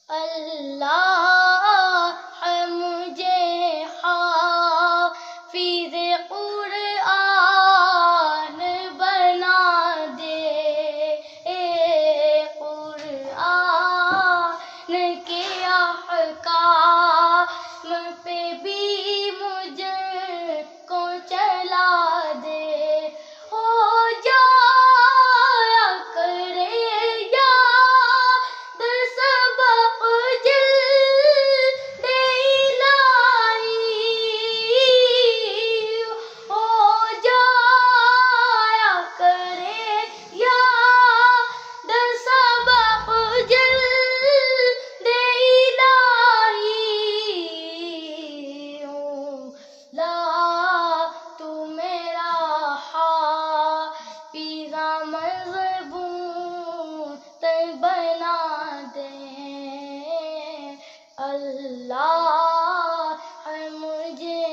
اللہ مجھے حافظ قرآن بنا دے، قرآن کے احکام پہ بھی مجھ کو چلا دے، ہو جایا کرے یاد سبق جلد الہی، ہو جایا کرے یاد سبق جلد الہی، لا تو میرا حافظ مضبوط بنا دے، اللہ مجھے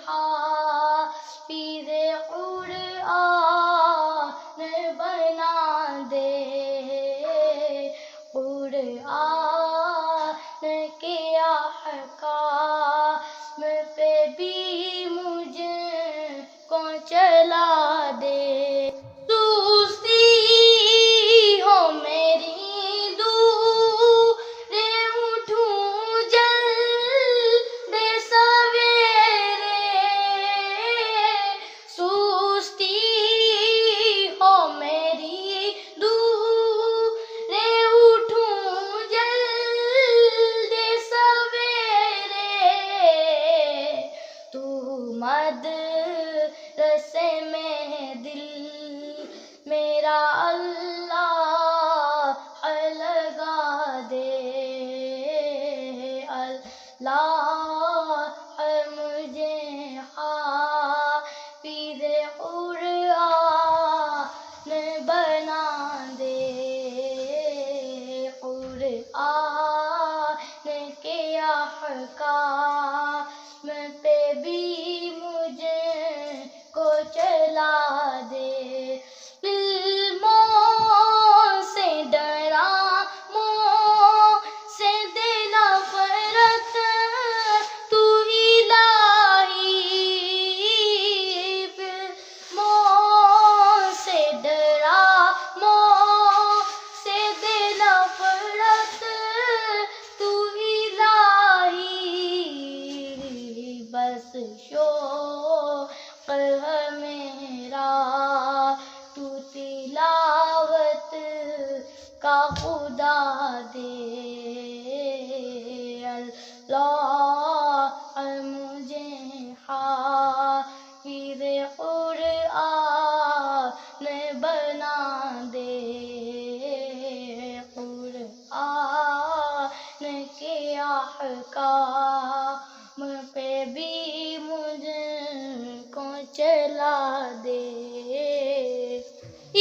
حافظ قرآن بنا دے، قرآن کے احکام پہ بھی مجھ کو چلا دے، سستی ہو میری دور اٹھوں جلد سویرے، سستی ہو میری دور اٹھوں جلد سویرے، تو مدرسے میں دل میرا اللہ لگا دے، اللہ مجھے حافظ قرآن بنا دے، قرآن کے احکام پہ بھی مجھ کو چلا دے، علموں سے ڈرا موں سے دل نفرت تو الہی، علموں سے ڈرا موں سے دل نفرت تو الہی، بس شوق ہے میرا تو تلاوت کا خدا دے، اللہ مجھے حافظ قرآن بنا دے، قرآن کے احکام پہ بھی مجھ کو چلا دے،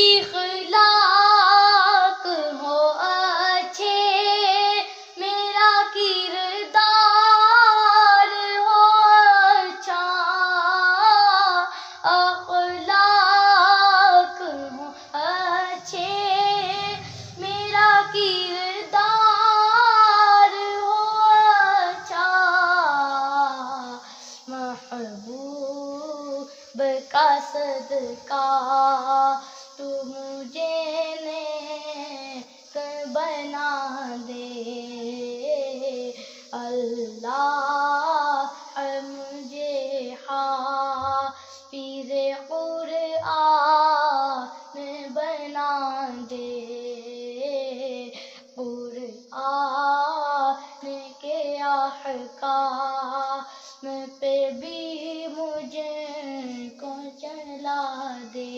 اخلاق ہو اچھے میرا کردار ہو اچھا، اخلاق ہو اچھے میرا کردار ہو اچھا، محبوب کا صدقہ تو مجھے نیک بنا دے، اللہ مجھے حافظ قرآن بنا دے، قرآن کے احکام پہ بھی مجھ کو چلا دے،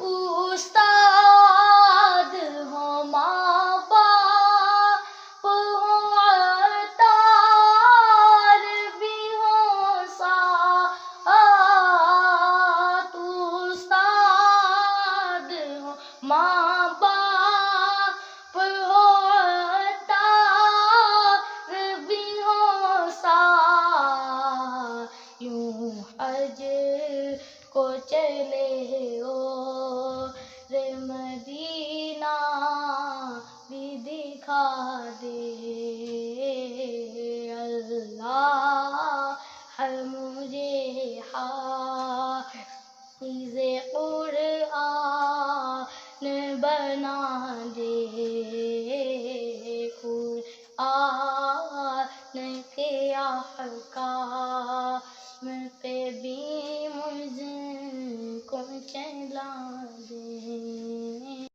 استاد ہو ماں باپ ہو عطار بھی ہو ساتھ، استاد ہو ماں باپ ہو عطار بھی ہو ساتھ، یوں حج کو چلے ہو رے مدینہ بھی دکھا دے،